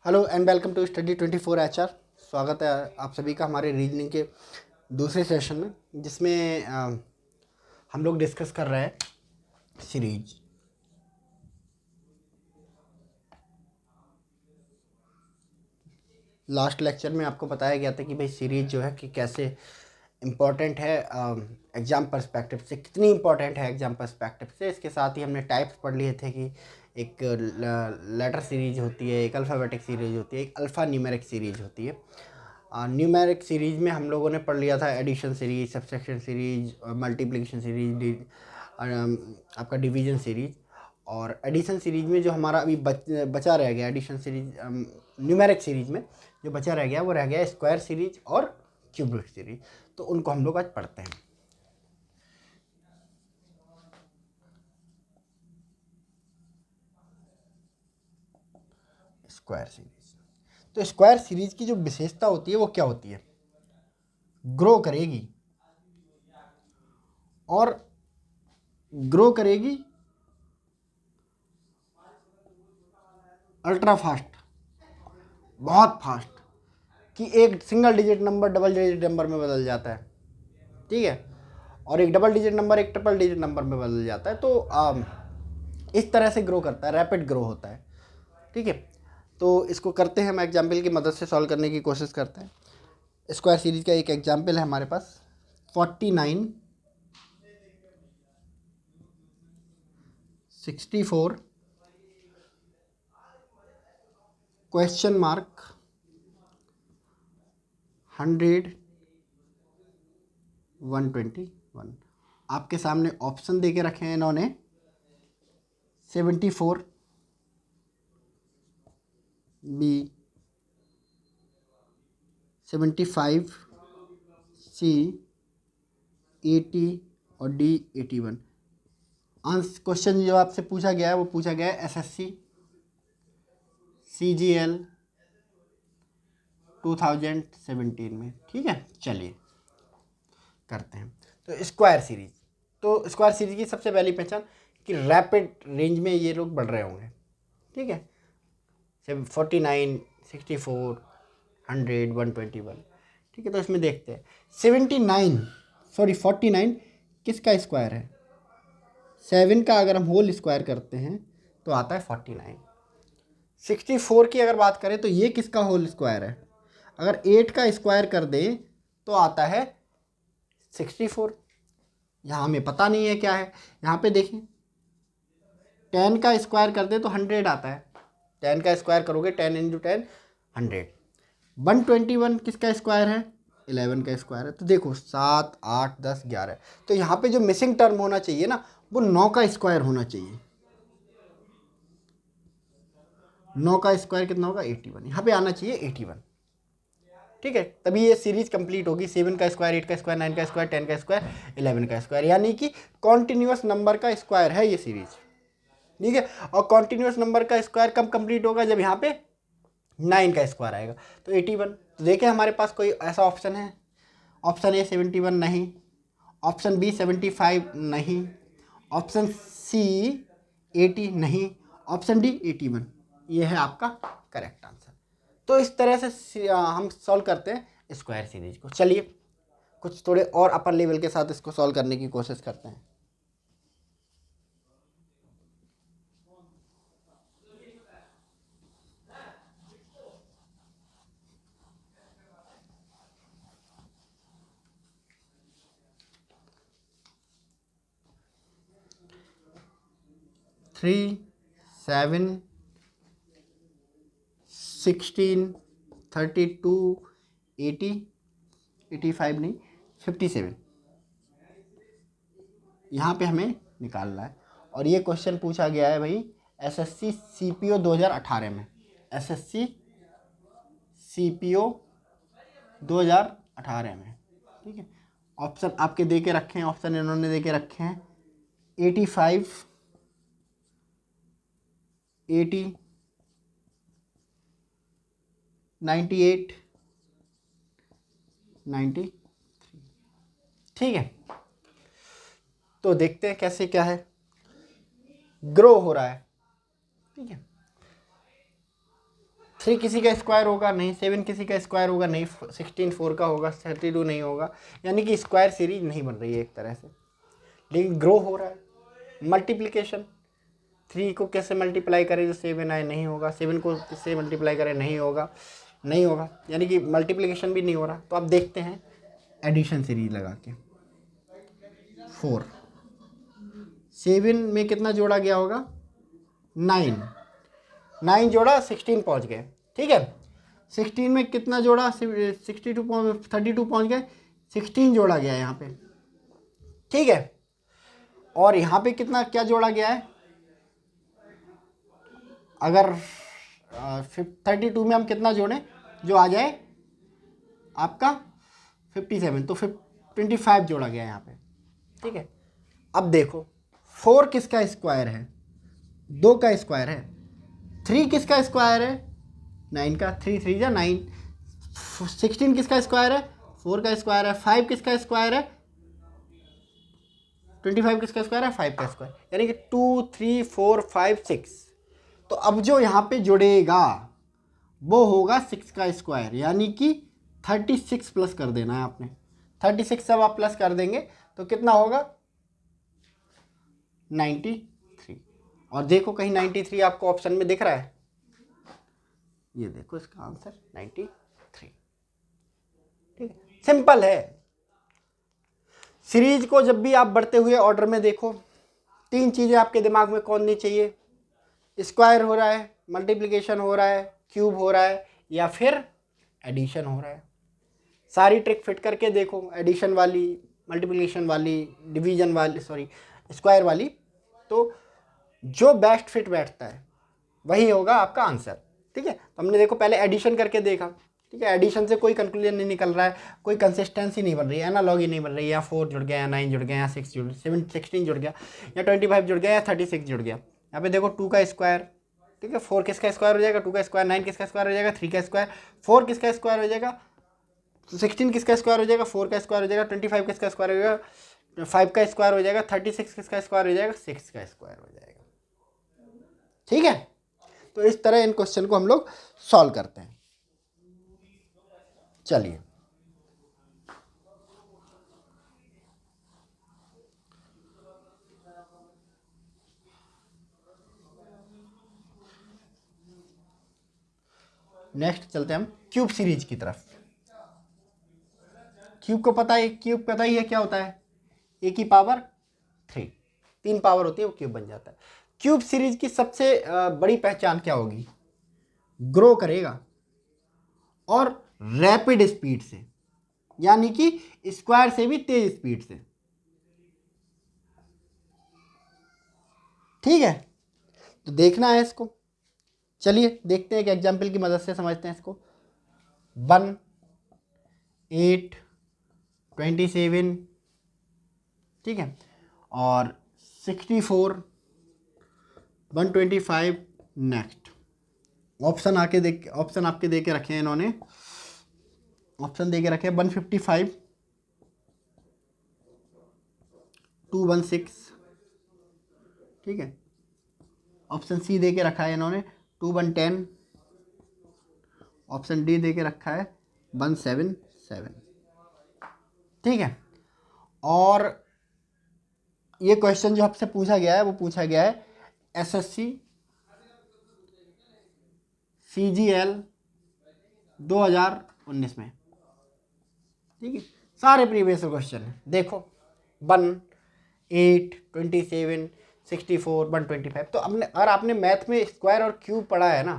Hello and welcome to study 24 HR. स्वागत है आप सभी का हमारे रीजनिंग के दूसरे सेशन में, जिसमें हम लोग डिस्कस कर रहे हैं सीरीज। लास्ट लेक्चर में आपको बताया गया था कि भाई सीरीज जो है कि कैसे इम्पॉर्टेंट है एग्ज़ाम पर्सपेक्टिव से, कितनी इम्पॉर्टेंट है एग्ज़ाम पर्सपेक्टिव से। इसके साथ ही हमने टाइप्स पढ़ लिए थे कि एक लेटर सीरीज होती है, एक अल्फ़ाबेटिक सीरीज होती है, एक अल्फ़ा न्यूमेरिक सीरीज होती है। न्यूमेरिक सीरीज में हम लोगों ने पढ़ लिया था addition series, subtraction series, multiplication series, आपका डिवीजन सीरीज। और एडिशन सीरीज में जो हमारा अभी बचा रह गया, एडिशन सीरीज न्यूमेरिक सीरीज में जो बचा रह गया वो रह गया स्क्वायर सीरीज और क्यूबिक सीरीज। तो उनको हम लोग आज पढ़ते हैं। स्क्वायर सीरीज, तो स्क्वायर सीरीज की जो विशेषता होती है वो क्या होती है? ग्रो करेगी, और ग्रो करेगी अल्ट्रा फास्ट, बहुत फास्ट, कि एक single digit number double digit number में बदल जाता है, ठीक है, और एक डबल डिजिट नंबर एक ट्रिपल डिजिट नंबर में बदल जाता है। तो इस तरह से ग्रो करता है, रैपिड ग्रो होता है, ठीक है। तो इसको करते हैं, हम एग्जाम्पल की मदद से सॉल्व करने की कोशिश करते हैं। स्क्वायर सीरीज का एक एग्जाम्पल है हमारे पास 49, 64, क्वेश्चन मार्क, 100, 121। आपके सामने ऑप्शन दे के रखे हैं इन्होंने 74 बी, 75 सी, 80 और डी 81। आंसर क्वेश्चन जो आपसे पूछा गया है वो पूछा गया है एसएससी सीजीएल 2017 में, ठीक है। चलिए करते हैं। तो स्क्वायर सीरीज की सबसे पहली पहचान कि रैपिड रेंज में ये लोग बढ़ रहे होंगे, ठीक है। 49, 64, 100, 121, ठीक है। तो इसमें देखते हैं 49 किसका स्क्वायर है? 7 का अगर हम होल स्क्वायर करते हैं तो आता है 49। 64 की अगर बात करें तो ये किसका होल स्क्वायर है? अगर 8 का स्क्वायर कर दें तो आता है 64। यहाँ हमें पता नहीं है क्या है। यहाँ पे देखें 10 का स्क्वायर कर दे तो 100 आता है। 10 का स्क्वायर करोगे 10 इंटू 10 100। 121 किसका स्क्वायर है? 11 का स्क्वायर है। तो देखो 7, 8, 10, 11। तो यहाँ पे जो मिसिंग टर्म होना चाहिए ना वो 9 का स्क्वायर होना चाहिए। 9 का स्क्वायर कितना होगा? 81। यहाँ पे आना चाहिए 81, ठीक है। तभी ये सीरीज कंप्लीट होगी। 7 का स्क्वायर, 8 का स्क्वायर, 9 का स्क्वायर, 10 का स्क्वायर, 11 का स्क्वायर, यानी कि कॉन्टिन्यूस नंबर का स्क्वायर है ये सीरीज, ठीक है। और कॉन्टिन्यूस नंबर का स्क्वायर कब कंप्लीट होगा? जब यहाँ पे 9 का स्क्वायर आएगा। तो 81। तो देखें हमारे पास कोई ऐसा ऑप्शन है? ऑप्शन ए 71 नहीं, ऑप्शन बी 75 नहीं, ऑप्शन सी 80 नहीं, ऑप्शन डी 81। ये है आपका करेक्ट आंसर। तो इस तरह से हम सॉल्व करते हैं स्क्वायर सीरीज को। चलिए कुछ थोड़े और अपर लेवल के साथ इसको सॉल्व करने की कोशिश करते हैं। थ्री, 7, 16, 32, 80, 85 नहीं, 57, यहाँ पे हमें निकालना है। और ये क्वेश्चन पूछा गया है भाई एसएससी सीपीओ 2018 में। एसएससी सीपीओ 2018 में, ठीक है। ऑप्शन आपके दे के रखे हैं, ऑप्शन इन्होंने दे के रखे हैं 85, 80, 98, 93, ठीक है। तो देखते हैं कैसे क्या है, ग्रो हो रहा है, ठीक है। 3 किसी का स्क्वायर होगा नहीं, 7 किसी का स्क्वायर होगा नहीं, 16 4 का होगा, 32 नहीं होगा, यानी कि स्क्वायर सीरीज नहीं बन रही है एक तरह से। लेकिन ग्रो हो रहा है। मल्टीप्लिकेशन, 3 को कैसे मल्टीप्लाई करें जो 7 आए, नहीं होगा। 7 को किससे मल्टीप्लाई करें, नहीं होगा, नहीं होगा, यानी कि मल्टीप्लिकेशन भी नहीं हो रहा। तो अब देखते हैं एडिशन सीरीज लगा के। 4 7 में कितना जोड़ा गया होगा, 9 जोड़ा 16 पहुंच गए, ठीक है। 16 में कितना जोड़ा, 32 पहुंच गए, 16 जोड़ा गया यहाँ पे, ठीक है। और यहाँ पे कितना क्या जोड़ा गया है, अगर 32 में हम कितना जोड़ें जो आ जाए आपका 57, तो 25 जोड़ा गया यहाँ पे, ठीक है। अब देखो 4 किसका स्क्वायर है, 2 का स्क्वायर है। 3 किसका स्क्वायर है, 9 का, 3 3 जा 9। 16 किसका स्क्वायर है, 4 का स्क्वायर है। 5 किसका स्क्वायर है, 25 किसका स्क्वायर है, 5 का स्क्वायर, यानी कि 2 3 4 5 6। तो अब जो यहाँ पे जुड़ेगा वो होगा 6 का स्क्वायर, यानी कि 36 प्लस कर देना है आपने। 36 सब आप प्लस कर देंगे तो कितना होगा, 93। और देखो कहीं 93 आपको ऑप्शन में दिख रहा है, ये देखो इसका आंसर 93, ठीक है। सिंपल है। सीरीज को जब भी आप बढ़ते हुए ऑर्डर में देखो, 3 चीज़ें आपके दिमाग में कौन नहीं चाहिए, स्क्वायर हो रहा है, मल्टीप्लिकेशन हो रहा है, क्यूब हो रहा है, या फिर एडिशन हो रहा है। सारी ट्रिक फिट करके देखो, एडिशन वाली, मल्टीप्लिकेशन वाली, डिवीजन वाली, सॉरी स्क्वायर वाली, तो जो बेस्ट फिट बैठता है वही होगा आपका आंसर, ठीक है। तो हमने देखो पहले एडिशन करके देखा, ठीक है। एडिशन से कोई कंक्लूजन नहीं निकल रहा है, कोई कंसिस्टेंसी नहीं बन रही है, एनालॉगी नहीं बन रही है, या 4 जुड़ गया, या 9 जुड़ गया, या 6 जुड़ 16 जुड़ गया, या 25 जुड़ गया, या 36 जुड़ गया। यहाँ पे देखो 2 का स्क्वायर, ठीक है, 4 किसका स्क्वायर हो जाएगा, 2 का स्क्वायर, 9 किसका स्क्वायर हो जाएगा, 3 का स्क्वायर, 4 किसका स्क्वायर हो जाएगा, 16 किसका स्क्वायर हो जाएगा, 4 का स्क्वायर हो जाएगा, 25 किसका स्क्वायर हो जाएगा, 5 का स्क्वायर हो जाएगा, 36 किसका स्क्वायर हो जाएगा, 6 का स्क्वायर हो जाएगा, ठीक है। तो इस तरह इन क्वेश्चन को हम लोग सॉल्व करते हैं। चलिए नेक्स्ट चलते हैं हम क्यूब सीरीज की तरफ। क्यूब को पता है, क्यूब पता ही है क्या होता है, ए की पावर 3, 3 पावर होती है वो क्यूब बन जाता है। क्यूब सीरीज की सबसे बड़ी पहचान क्या होगी, ग्रो करेगा और रैपिड स्पीड से, यानी कि स्क्वायर से भी तेज स्पीड से, ठीक है। तो देखना है इसको, चलिए देखते हैं, एक एग्जाम्पल की मदद से समझते हैं इसको। 1 8 27, ठीक है, और 64 125। नेक्स्ट ऑप्शन आपके दे के रखे हैं इन्होंने, ऑप्शन दे के रखे हैं 155 216, ठीक है। ऑप्शन सी दे के रखा है इन्होंने 2110, ऑप्शन डी दे के रखा है 177, ठीक है। और ये क्वेश्चन जो आपसे पूछा गया है वो पूछा गया है एसएससी CGL 2019 में, ठीक है। सारे प्रीवियस क्वेश्चन है, देखो 1 8 27 64 125। तो अगर आपने मैथ में स्क्वायर और क्यूब पढ़ा है ना,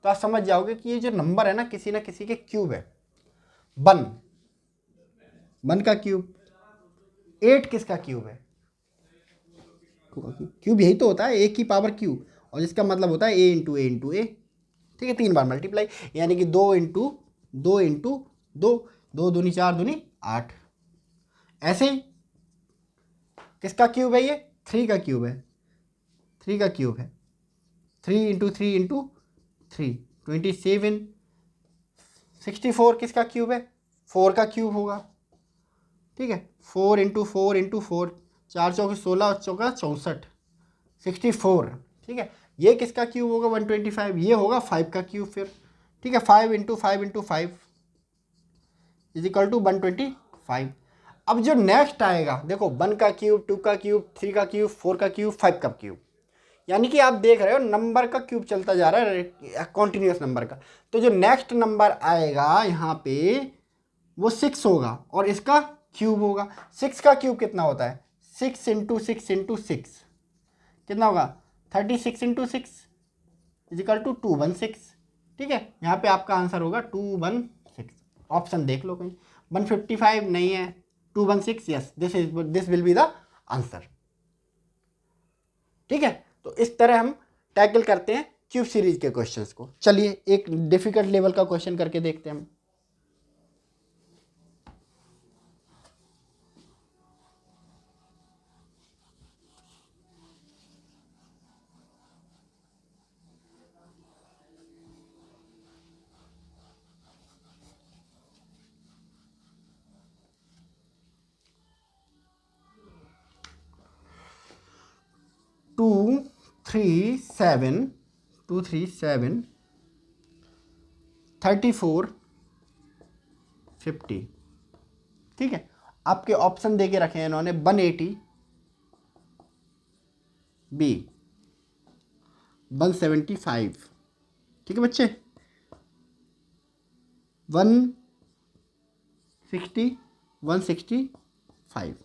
तो आप समझ जाओगे कि ये जो नंबर है ना किसी के क्यूब है। 1 का क्यूब, 8 किसका क्यूब है, क्यूब यही तो होता है, ए की पावर क्यूब, और जिसका मतलब होता है ए इंटू ए, ठीक है। 3 बार मल्टीप्लाई, यानी कि 2 इंटू 2 इंटू 2, 2 दूनी 4 दूनी 8। ऐसे ही किसका क्यूब है, ये 3 का क्यूब है, 3 का क्यूब है, 3 इंटू 3 इंटू 3 27। 64 किसका क्यूब है, 4 का क्यूब होगा, ठीक है। 4 इंटू 4 इंटू 4, 4 चौके 16 और चौका 64, 64, ठीक है। ये किसका क्यूब होगा 125, ये होगा 5 का क्यूब फिर, ठीक है, 5 × 5 × 5 इज इक्वल टू 125। अब जो नेक्स्ट आएगा देखो, 1 का क्यूब, 2 का क्यूब, 3 का क्यूब, 4 का क्यूब, 5 का क्यूब, यानी कि आप देख रहे हो नंबर का क्यूब चलता जा रहा है, कॉन्टिन्यूस नंबर का। तो जो नेक्स्ट नंबर आएगा यहाँ पे वो 6 होगा और इसका क्यूब होगा। 6 का क्यूब कितना होता है? 6 × 6 × 6 कितना होगा? 36 × 6 इज इक्वल टू 216। ठीक है, यहाँ पे आपका आंसर होगा 216। ऑप्शन देख लो कहीं, 155 नहीं है, 216, yes, this will be the answer. ठीक है, तो इस तरह हम टैकल करते हैं क्यूब सीरीज के क्वेश्चंस को। चलिए एक डिफिकल्ट लेवल का क्वेश्चन करके देखते हैं हम। Two three seven 34 50। ठीक है, आपके ऑप्शन दे के रखे हैं इन्होंने 180, बी 175। ठीक है बच्चे, 160, 165।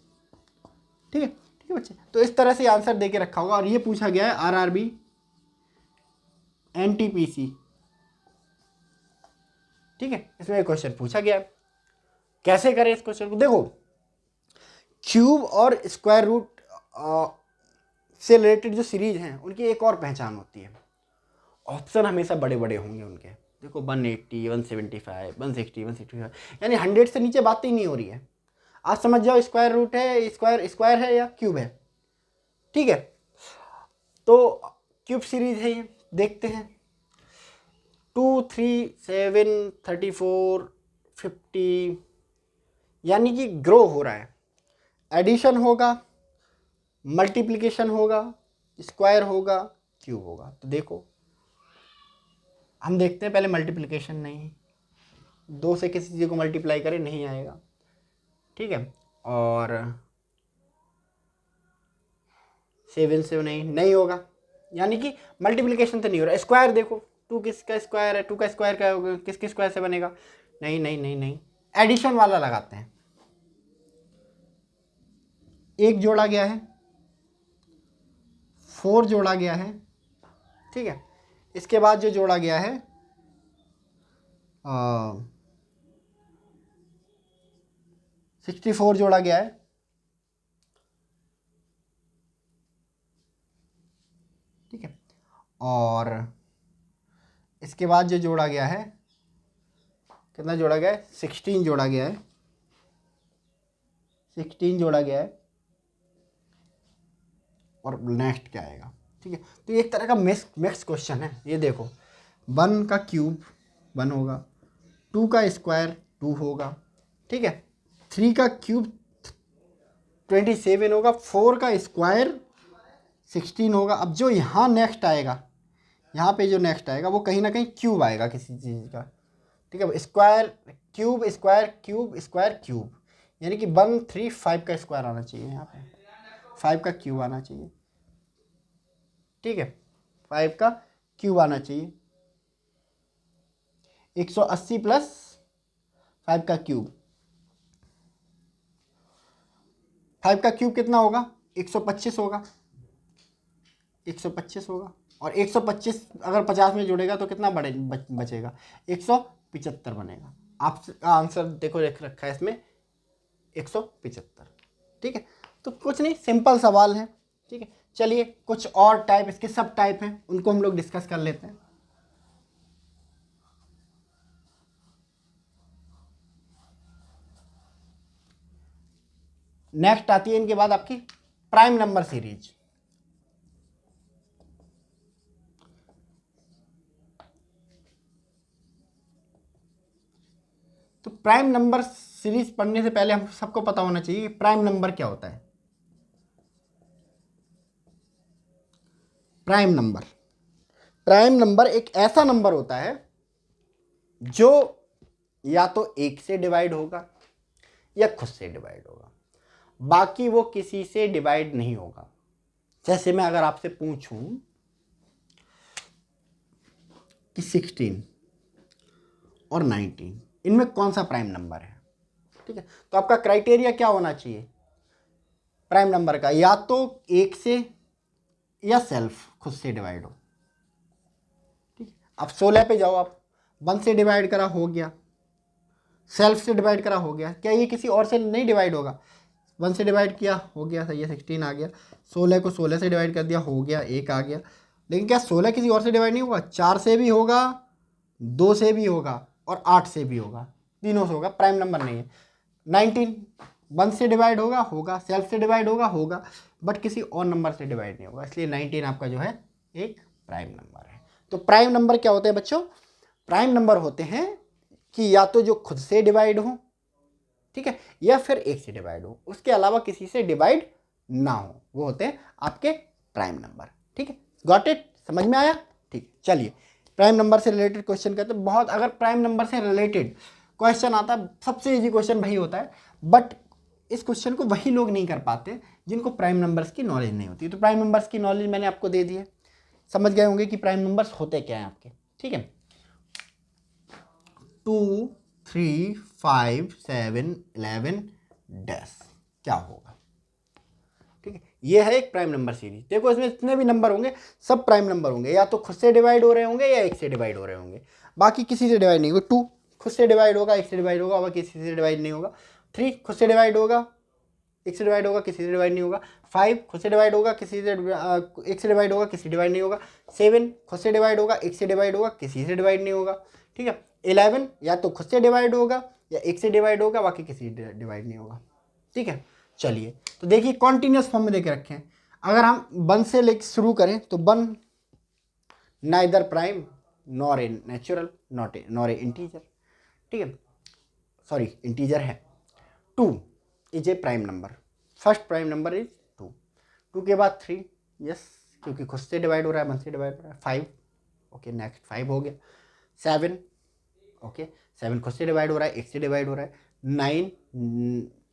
ठीक है, ठीक है बच्चे, तो इस तरह से आंसर दे के रखा होगा। और ये पूछा गया है आरआरबी एनटीपीसी। ठीक है, इसमें एक क्वेश्चन पूछा गया है, कैसे करें इस क्वेश्चन को। देखो, क्यूब और स्क्वायर रूट से रिलेटेड जो सीरीज हैं उनकी एक और पहचान होती है, ऑप्शन हमेशा बड़े बड़े होंगे उनके। देखो 180, 175, 160, 165, यानी 100 से नीचे बात ही नहीं हो रही है। आज समझ जाओ स्क्वायर रूट है, स्क्वायर है या क्यूब है। ठीक है, तो क्यूब सीरीज है ये, देखते हैं। 2 3 7 34 50, यानी कि ग्रो हो रहा है। एडिशन होगा, मल्टीप्लिकेशन होगा, स्क्वायर होगा, क्यूब होगा। तो देखो हम देखते हैं पहले मल्टीप्लिकेशन। नहीं, 2 से किसी चीज़ को मल्टीप्लाई करें नहीं आएगा। ठीक है, और 7 से नहीं होगा, यानी कि मल्टीप्लिकेशन तो नहीं हो रहा। स्क्वायर देखो, 2 किसका स्क्वायर है? 2 का स्क्वायर क्या होगा? किसके स्क्वायर से बनेगा? नहीं नहीं नहीं नहीं, एडिशन वाला लगाते हैं। एक जोड़ा गया है, 4 जोड़ा गया है। ठीक है, इसके बाद जो जोड़ा गया है 64 जोड़ा गया है। ठीक है, और इसके बाद जो जोड़ा गया है, कितना जोड़ा गया है? 16 जोड़ा गया है। 16 जोड़ा गया है, और नेक्स्ट क्या आएगा? ठीक है, तो ये एक तरह का मिक्स क्वेश्चन है। ये देखो, 1 का क्यूब 1 होगा, 2 का स्क्वायर 2 होगा। ठीक है, 3 का क्यूब 27 होगा, 4 का स्क्वायर 16 होगा। अब जो यहाँ नेक्स्ट आएगा, यहाँ पे जो नेक्स्ट आएगा वो कहीं ना कहीं क्यूब आएगा किसी चीज़ का। ठीक है, square cube square cube square cube, यानी कि 135 का स्क्वायर आना चाहिए, यहाँ पे 5 का क्यूब आना चाहिए। ठीक है, 5 का क्यूब आना चाहिए। 180 प्लस 5 का क्यूब, 5 का क्यूब कितना होगा? 125 होगा, 125 होगा। और 125 अगर 50 में जुड़ेगा तो कितना बचेगा? 175 बनेगा। आपका आंसर देखो लिख रखा है इसमें 175। ठीक है, तो कुछ नहीं, सिंपल सवाल है। ठीक है, चलिए कुछ और टाइप, इसके सब टाइप हैं, उनको हम लोग डिस्कस कर लेते हैं। नेक्स्ट आती है इनके बाद आपकी प्राइम नंबर सीरीज। तो प्राइम नंबर सीरीज पढ़ने से पहले हम सबको पता होना चाहिए कि प्राइम नंबर क्या होता है। प्राइम नंबर एक ऐसा नंबर होता है जो या तो 1 से डिवाइड होगा या खुद से डिवाइड होगा, बाकी वो किसी से डिवाइड नहीं होगा। जैसे मैं अगर आपसे पूछूं कि 16 और 19 इनमें कौन सा प्राइम नंबर है, ठीक है, तो आपका क्राइटेरिया क्या होना चाहिए प्राइम नंबर का, या तो 1 से या सेल्फ खुद से डिवाइड हो। ठीक है, अब 16 पे जाओ, आप 1 से डिवाइड करा हो गया, सेल्फ से डिवाइड करा हो गया, क्या ये किसी और से नहीं डिवाइड होगा? 1 से डिवाइड किया हो गया, सही है, 16 आ गया। 16 को 16 से डिवाइड कर दिया हो गया, 1 आ गया। लेकिन क्या 16 किसी और से डिवाइड नहीं होगा? 4 से भी होगा, 2 से भी होगा और 8 से भी होगा, तीनों से होगा, प्राइम नंबर नहीं है। 19 1 से डिवाइड होगा, होगा, सेल्फ से डिवाइड होगा, होगा, बट किसी और नंबर से डिवाइड नहीं होगा, इसलिए 19 आपका जो है एक प्राइम नंबर है। तो प्राइम नंबर क्या होते हैं बच्चों? प्राइम नंबर होते हैं कि या तो जो खुद से डिवाइड हो, ठीक है, या फिर 1 से डिवाइड हो, उसके अलावा किसी से डिवाइड ना हो, वो होते हैं आपके प्राइम नंबर। ठीक है, गॉट इट, समझ में आया? ठीक, चलिए प्राइम नंबर से रिलेटेड क्वेश्चन करते हैं। बहुत अगर प्राइम नंबर से रिलेटेड क्वेश्चन आता है, सबसे इजी क्वेश्चन वही होता है, बट इस क्वेश्चन को वही लोग नहीं कर पाते जिनको प्राइम नंबर्स की नॉलेज नहीं होती। तो प्राइम नंबर्स की नॉलेज मैंने आपको दे दी है, समझ गए होंगे कि प्राइम नंबर्स होते क्या हैं आपके। ठीक है, 2 3 5 7 11 डैश क्या होगा? ठीक है, ये है एक प्राइम नंबर सीरीज। देखो इसमें जितने भी नंबर होंगे सब प्राइम नंबर होंगे, या तो खुद से डिवाइड हो रहे होंगे या 1 से डिवाइड हो रहे होंगे, बाकी किसी से डिवाइड नहीं होगा। 2 खुद से डिवाइड होगा, 1 से डिवाइड होगा, और किसी से डिवाइड नहीं होगा। 3 खुद से डिवाइड होगा, 1 से डिवाइड होगा, किसी से डिवाइड नहीं होगा। 5 खुद से डिवाइड होगा, किसी से 1 से डिवाइड होगा, किसी से डिवाइड नहीं होगा। 7 खुद से डिवाइड होगा, 1 से डिवाइड होगा, किसी से डिवाइड नहीं होगा। ठीक है, 11 या तो खुद से डिवाइड होगा या 1 से डिवाइड होगा, बाकी किसी से डिवाइड नहीं होगा। ठीक है, चलिए तो देखिए कॉन्टिन्यूस फॉर्म में देके रखे हैं। अगर हम 1 से लेकर शुरू करें तो 1 neither prime nor a natural nor a integer. ठीक है, सॉरी इंटीजर है। 2 is a prime number, first prime number is 2। 2 के बाद 3, यस, क्योंकि खुद से डिवाइड हो रहा है, 1 से डिवाइड हो रहा है। 5, ओके, नेक्स्ट 5 हो गया। 7, ओके, 7 खुद से डिवाइड हो रहा है, 1 से डिवाइड हो रहा है।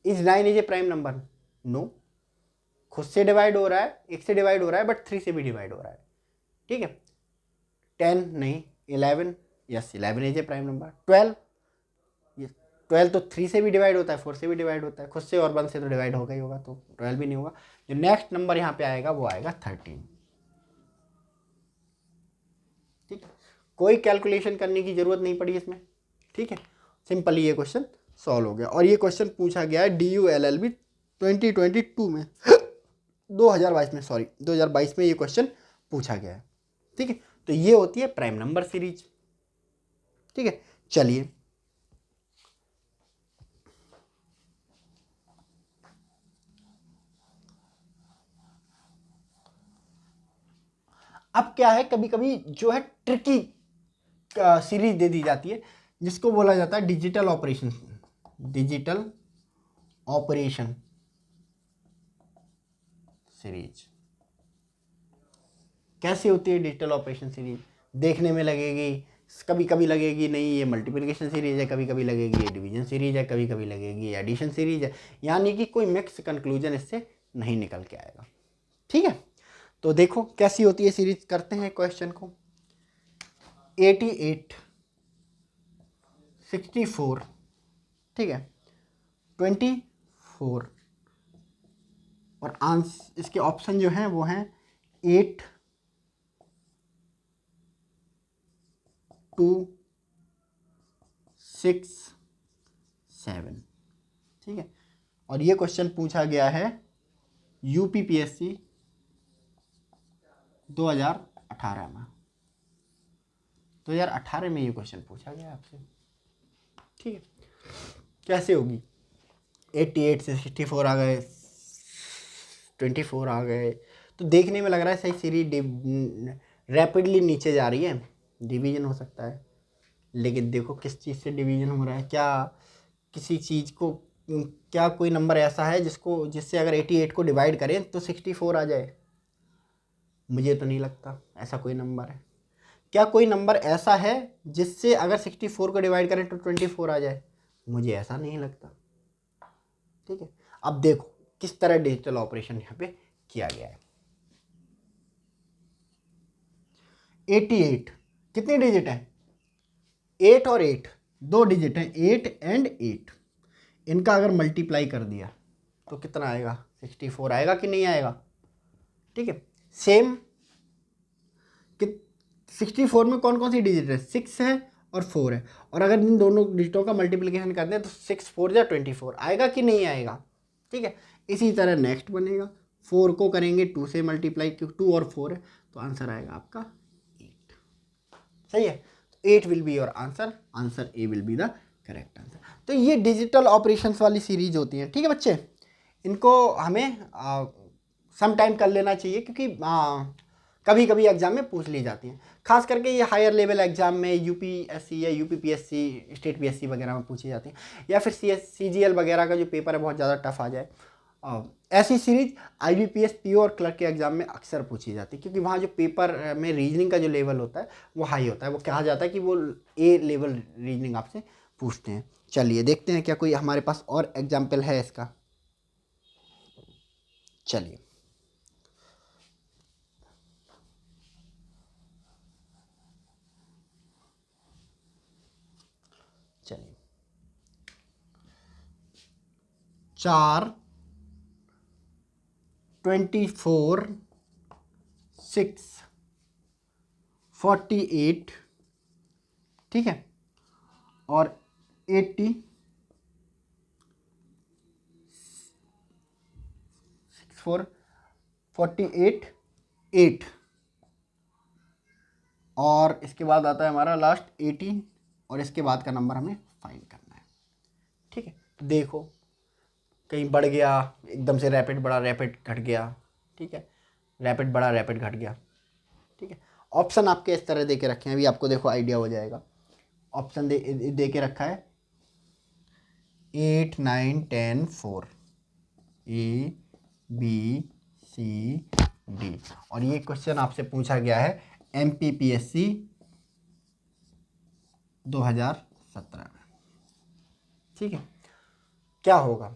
9 is a prime number? No, खुद से डिवाइड हो रहा है, 1 से डिवाइड हो रहा है, बट 3 से भी डिवाइड हो रहा है। ठीक है, 10 नहीं, 11, yes 11 is a prime number. 12 तो 3 से भी डिवाइड होता है, 4 से भी डिवाइड होता है, खुद से और 1 से तो डिवाइड होगा ही होगा, तो 12 भी नहीं होगा। जो नेक्स्ट नंबर यहाँ पे आएगा वो आएगा 13। ठीक है, कोई कैलकुलेशन करने की जरूरत नहीं पड़ी इसमें। ठीक है, सिंपली ये क्वेश्चन सॉल्व हो गया। और ये क्वेश्चन पूछा गया है DULLB 2022 में 2022 में, सॉरी 2022 में ये क्वेश्चन पूछा गया है। ठीक है, तो ये होती है प्राइम नंबर सीरीज। ठीक है, चलिए अब क्या है, कभी कभी जो है ट्रिकी सीरीज दे दी जाती है जिसको बोला जाता है digital operation. Digital operation series कैसे होती है? डिजिटल ऑपरेशन सीरीज देखने में लगेगी, कभी कभी लगेगी नहीं ये मल्टीप्लिकेशन सीरीज है, कभी कभी लगेगी ये डिवीजन सीरीज है, कभी कभी लगेगी ये एडिशन सीरीज है, यानी कि कोई मिक्स कंक्लूजन इससे नहीं निकल के आएगा। ठीक है, तो देखो कैसी होती है सीरीज, करते हैं क्वेश्चन को। 88 64, ठीक है, 24, और आंसर इसके ऑप्शन जो हैं वो हैं 8 2 6 7। ठीक है, और ये क्वेश्चन पूछा गया है UPPSC 2018 में। 2018 में ये क्वेश्चन पूछा गया आपसे। ठीक है, कैसे होगी? 88 से 64 आ गए, 24 आ गए, तो देखने में लग रहा है सही सीरीज रैपिडली नीचे जा रही है, डिवीजन हो सकता है। लेकिन देखो किस चीज़ से डिवीजन हो रहा है, क्या किसी चीज़ को, क्या कोई नंबर ऐसा है जिससे अगर 88 को डिवाइड करें तो 64 आ जाए? मुझे तो नहीं लगता ऐसा कोई नंबर है। क्या कोई नंबर ऐसा है जिससे अगर 64 को डिवाइड करें तो 24 आ जाए? मुझे ऐसा नहीं लगता। ठीक है, अब देखो किस तरह डिजिटल ऑपरेशन यहाँ पे किया गया है। 88 कितनी डिजिट है? 8 और 8 दो डिजिट हैं, 8 एंड 8। इनका अगर मल्टीप्लाई कर दिया तो कितना आएगा? 64 आएगा कि नहीं आएगा? ठीक है, सेम कि 64 में कौन कौन सी डिजिट है? 6 है और 4 है, और अगर इन दोनों डिजिटों का मल्टीप्लिकेशन करते हैं तो 6 4 या 24 आएगा कि नहीं आएगा? ठीक है, इसी तरह नेक्स्ट बनेगा, 4 को करेंगे 2 से मल्टीप्लाई, क्योंकि 2 और 4 है तो आंसर आएगा आपका 8। सही है, 8 will be your answer, answer A will be the correct answer. तो ये डिजिटल ऑपरेशंस वाली सीरीज होती है। ठीक है बच्चे, इनको हमें सम टाइम कर लेना चाहिए, क्योंकि कभी कभी एग्जाम में पूछ ली जाती हैं, खास करके ये हायर लेवल एग्जाम में यूपीएससी या यूपीपीएससी, स्टेट पीएससी वगैरह में पूछी जाती हैं, या फिर सीजीएल वगैरह का जो पेपर है बहुत ज़्यादा टफ आ जाए। ऐसी सीरीज आईबीपीएस पीओ और क्लर्क के एग्जाम में अक्सर पूछी जाती है, क्योंकि वहाँ जो पेपर में रीजनिंग का जो लेवल होता है वो हाई होता है, वो कहा जाता है कि वो ए लेवल रीजनिंग आपसे पूछते हैं। चलिए देखते हैं क्या कोई हमारे पास और एग्जाम्पल है इसका। चलिए चलिए 4 24 6 48, ठीक है, और 80 4 48 8, और इसके बाद आता है हमारा लास्ट 80, और इसके बाद का नंबर हमें फाइंड करना है। ठीक है, देखो कहीं बढ़ गया, एकदम से रैपिड बढ़ा, रैपिड घट गया। ठीक है, रैपिड बढ़ा, रैपिड घट गया। ठीक है, ऑप्शन आपके इस तरह दे के रखे हैं, अभी आपको देखो आइडिया हो जाएगा। ऑप्शन दे के रखा है 8 9 10 4, ए बी सी डी, और ये क्वेश्चन आपसे पूछा गया है MPPSC 2017 में। ठीक है, क्या होगा?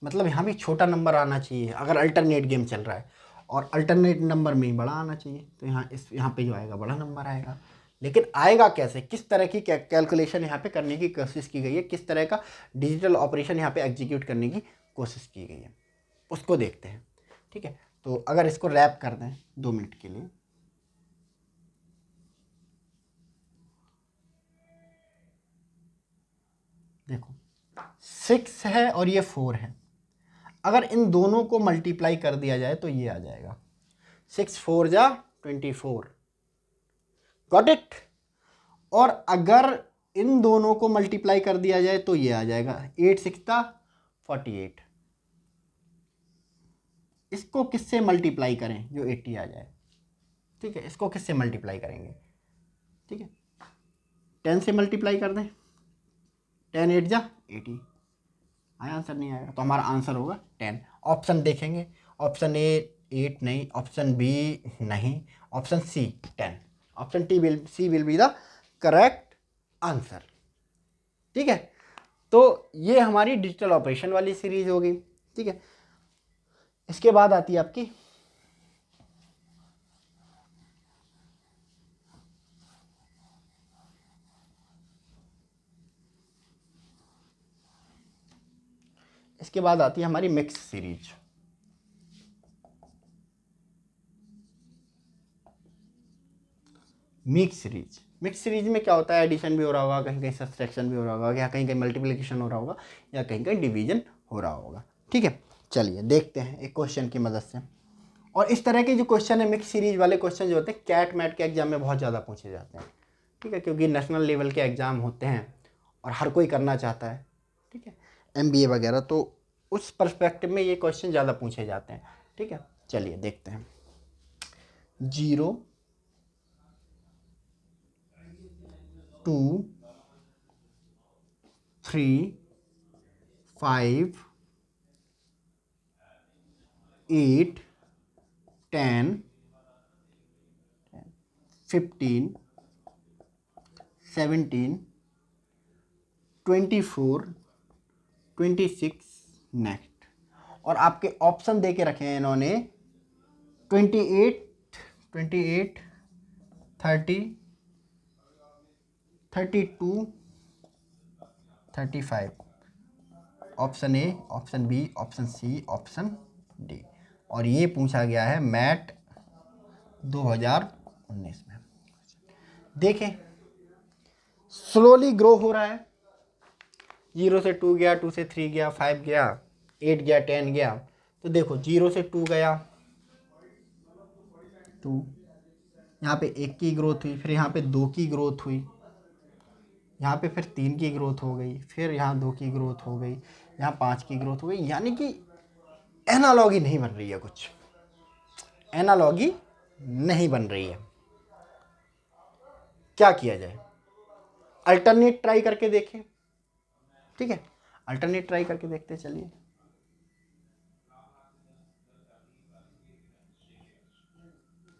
मतलब यहाँ भी छोटा नंबर आना चाहिए अगर अल्टरनेट गेम चल रहा है, और अल्टरनेट नंबर में ही बड़ा आना चाहिए, तो यहाँ पे जो आएगा बड़ा नंबर आएगा। लेकिन आएगा कैसे, किस तरह की कैलकुलेशन यहाँ पे करने की कोशिश की गई है, किस तरह का डिजिटल ऑपरेशन यहाँ पे एग्जीक्यूट करने की कोशिश की गई है, उसको देखते हैं। ठीक है, तो अगर इसको रैप कर दें 2 मिनट के लिए, देखो 6 है और ये 4 है, अगर इन दोनों को मल्टीप्लाई कर दिया जाए तो ये आ जाएगा 6 4 जा 24। Got it? और अगर इन दोनों को मल्टीप्लाई कर दिया जाए तो ये आ जाएगा 8 6 48। इसको किससे मल्टीप्लाई करें जो 80 आ जाए? ठीक है, इसको किससे मल्टीप्लाई करेंगे? ठीक है, 10 से मल्टीप्लाई कर दें, 10 8 जा 80। आया आंसर? नहीं आएगा, तो हमारा आंसर होगा 10। ऑप्शन देखेंगे, ऑप्शन ए 8 नहीं, ऑप्शन बी नहीं, option C 10, option C will be the correct answer. ठीक है, तो ये हमारी डिजिटल ऑपरेशन वाली सीरीज होगी। ठीक है, इसके बाद आती है आपकी हमारी मिक्स सीरीज। मिक्स सीरीज में क्या होता है? एडिशन भी हो रहा होगा, कहीं कहीं सब्सट्रैक्शन भी हो रहा होगा, या कहीं कहीं मल्टीप्लिकेशन हो रहा होगा, या कहीं कहीं डिवीजन हो रहा होगा। ठीक है, चलिए देखते हैं एक क्वेश्चन की मदद से। और इस तरह के जो क्वेश्चन है, मिक्स सीरीज वाले क्वेश्चन जो होते हैं, कैट मैट के एग्जाम में बहुत ज़्यादा पूछे जाते हैं। ठीक है, क्योंकि नेशनल लेवल के एग्ज़ाम होते हैं और हर कोई करना चाहता है। ठीक है, MBA वगैरह, तो उस पर्सपेक्टिव में ये क्वेश्चन ज़्यादा पूछे जाते हैं। ठीक है, चलिए देखते हैं। 0 2 3 5 8 10 15 17 24 26 नेक्स्ट। और आपके ऑप्शन दे के रखे हैं इन्होंने 28 28 30 32 35। Option A, option B, option C, option D. और ये पूछा गया है मैट 2019 में। देखें स्लोली ग्रो हो रहा है, 0 से 2 गया, 2 से 3 गया, 5 गया, 8 गया, 10 गया। तो देखो 0 से 2 गया 2, यहाँ पे 1 की ग्रोथ हुई, फिर यहाँ पे 2 की ग्रोथ हुई, यहाँ पे फिर 3 की ग्रोथ हो गई, फिर यहाँ 2 की ग्रोथ हो गई, यहाँ 5 की ग्रोथ हो गई। यानी कि एनालॉगी नहीं बन रही है, कुछ एनालॉगी नहीं बन रही है। क्या किया जाए? अल्टरनेट ट्राई करके देखें। ठीक है, अल्टरनेट ट्राई करके देखते चलिए।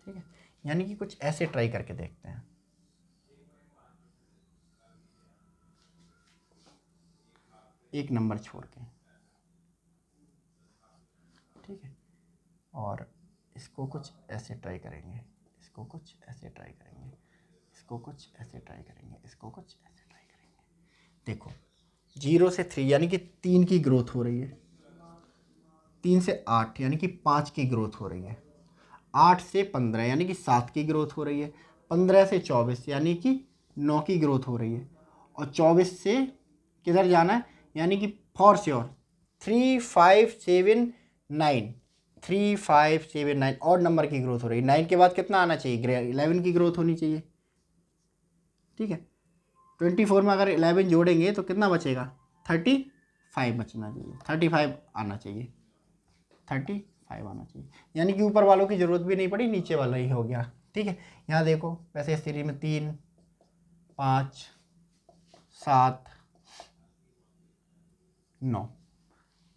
ठीक है, यानी कि कुछ ऐसे ट्राई करके देखते हैं। एक नंबर छोड़ के, ठीक है, और इसको कुछ ऐसे ट्राई करेंगे, इसको कुछ ऐसे ट्राई करेंगे, इसको कुछ ऐसे ट्राई करेंगे, इसको कुछ ऐसे ट्राई करेंगे। देखो 0 से 3 यानी कि 3 की ग्रोथ हो रही है, 3 से 8 यानी कि 5 की ग्रोथ हो रही है, 8 से 15 यानी कि 7 की ग्रोथ हो रही है, 15 से 24 यानी कि 9 की ग्रोथ हो रही है, और 24 से किधर जाना है, यानी कि फॉर श्योर 3 5 7 9, 3 5 7 9 और नंबर की ग्रोथ हो रही है। 9 के बाद कितना आना चाहिए? 11 की ग्रोथ होनी चाहिए। ठीक है, 24 में अगर 11 जोड़ेंगे तो कितना बचेगा? 35 बचना चाहिए, 35 आना चाहिए, 35 आना चाहिए। यानी कि ऊपर वालों की ज़रूरत भी नहीं पड़ी, नीचे वाला ही हो गया। ठीक है, यहाँ देखो वैसे सीरीज में 3 5 7 9।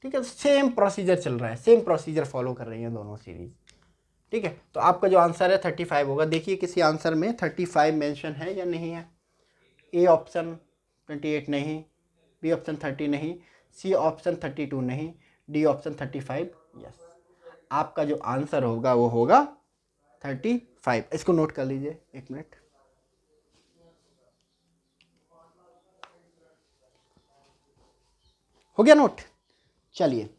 ठीक है, सेम प्रोसीजर चल रहा है, सेम प्रोसीजर फॉलो कर रही हैं दोनों सीरीज। ठीक है, तो आपका जो आंसर है 35 होगा। देखिए किसी आंसर में 35 मेंशन है या नहीं है। ए ऑप्शन 28 नहीं, बी ऑप्शन 30 नहीं, सी ऑप्शन 32 नहीं, डी ऑप्शन 35 यस। आपका जो आंसर होगा वो होगा 35। इसको नोट कर लीजिए, एक मिनट। हो गया नोट? चलिए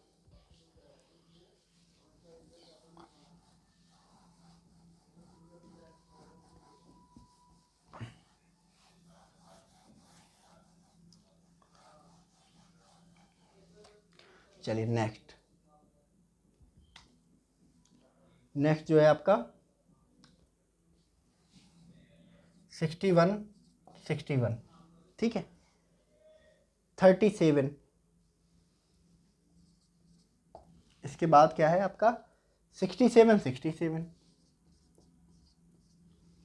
चलिए नेक्स्ट जो है आपका 61 ठीक है, 37, इसके बाद क्या है आपका 67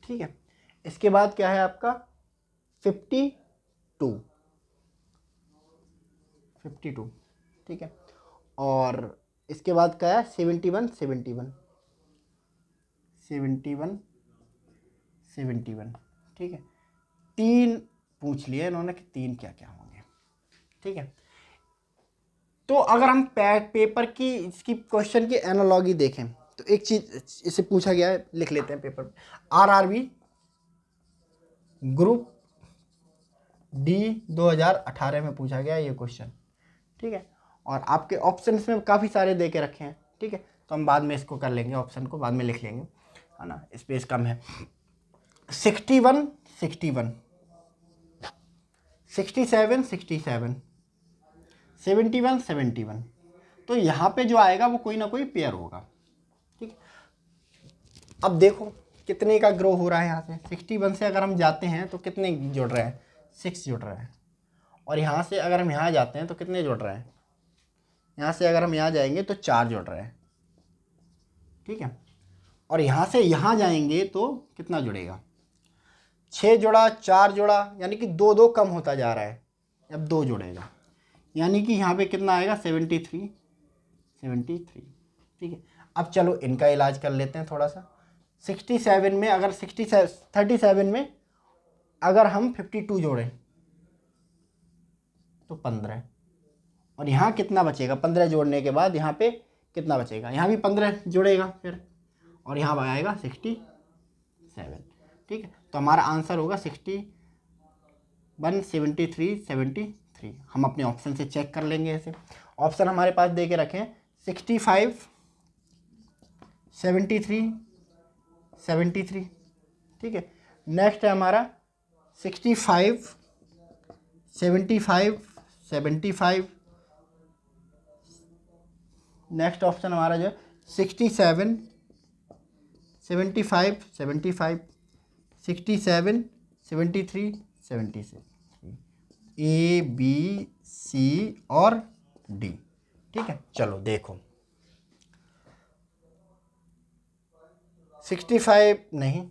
ठीक है, इसके बाद क्या है आपका 52 ठीक है, और इसके बाद क्या है 71 ठीक है। 3 पूछ लिए इन्होंने कि 3 क्या क्या होंगे। ठीक है, तो अगर हम पेपर की इसकी क्वेश्चन की एनालॉगी देखें तो एक चीज इसे पूछा गया है, लिख लेते हैं पेपर में। आरआरबी ग्रुप डी 2018 में पूछा गया ये क्वेश्चन। ठीक है, और आपके ऑप्शंस में काफ़ी सारे दे के रखे हैं। ठीक है, तो हम बाद में इसको कर लेंगे, ऑप्शन को बाद में लिख लेंगे, है ना, स्पेस कम है। 61 67 71 तो यहाँ पे जो आएगा वो कोई ना कोई पेयर होगा। ठीक है, अब देखो कितने का ग्रो हो रहा है। यहाँ से 61 से अगर हम जाते हैं तो कितने जुड़ रहे हैं? 6 जुड़ रहे हैं। और यहाँ से अगर हम यहाँ जाते हैं तो कितने जुड़ रहे हैं? यहाँ से अगर हम यहाँ जाएंगे तो 4 जुड़ रहे हैं। ठीक है, और यहाँ से यहाँ जाएंगे तो कितना जुड़ेगा? 6 जुड़ा, 4 जुड़ा, यानी कि 2 2 कम होता जा रहा है। अब 2 जुड़ेगा, यानी कि यहाँ पे कितना आएगा 73। ठीक है, अब चलो इनका इलाज कर लेते हैं थोड़ा सा। 67 में अगर 37 में अगर हम 52 जोड़ें तो 15, और यहाँ कितना बचेगा 15 जोड़ने के बाद, यहाँ पे कितना बचेगा, यहाँ भी 15 जुड़ेगा फिर, और यहाँ आएगा 67। ठीक है, तो हमारा आंसर होगा 61, 73, 73। हम अपने ऑप्शन से चेक कर लेंगे ऐसे। ऑप्शन हमारे पास दे के रखे हैं 65, 73, 73। ठीक है, नेक्स्ट है हमारा 65, 75, 75। नेक्स्ट ऑप्शन हमारा जो है 67, 75, 75, 67, 73, 76। ए, बी, सी और डी। ठीक है, चलो देखो 65 नहीं,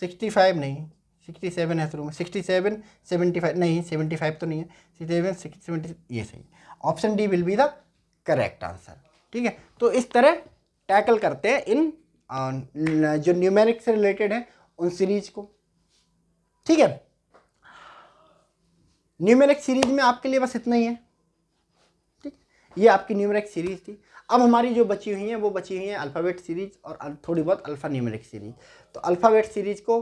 65 नहीं, 67 है शुरू में, 67, 75 नहीं, 75 तो नहीं है, 67, 70 ये सही। Option D will be the correct answer. ठीक है, तो इस तरह टैकल करते हैं इन जो न्यूमेरिक से रिलेटेड है उन सीरीज को। ठीक है, न्यूमेरिक सीरीज में आपके लिए बस इतना ही है। ठीक, ये आपकी न्यूमेरिक सीरीज थी। अब हमारी जो बची हुई है वो बची हुई है अल्फ़ाबेट सीरीज और थोड़ी बहुत अल्फ़ा न्यूमेरिक सीरीज। तो अल्फ़ाबेट सीरीज को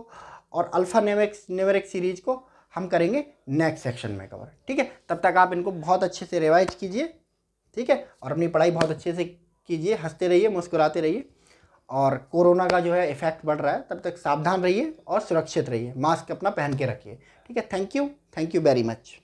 और अल्फ़ा न्यूमेरिक सीरीज को हम करेंगे नेक्स्ट सेक्शन में कवर। ठीक है, तब तक आप इनको बहुत अच्छे से रिवाइज कीजिए। ठीक है, और अपनी पढ़ाई बहुत अच्छे से कीजिए, हंसते रहिए, मुस्कुराते रहिए। और कोरोना का जो है इफेक्ट बढ़ रहा है, तब तक सावधान रहिए और सुरक्षित रहिए, मास्क अपना पहन के रखिए। ठीक है, थैंक यू वेरी मच।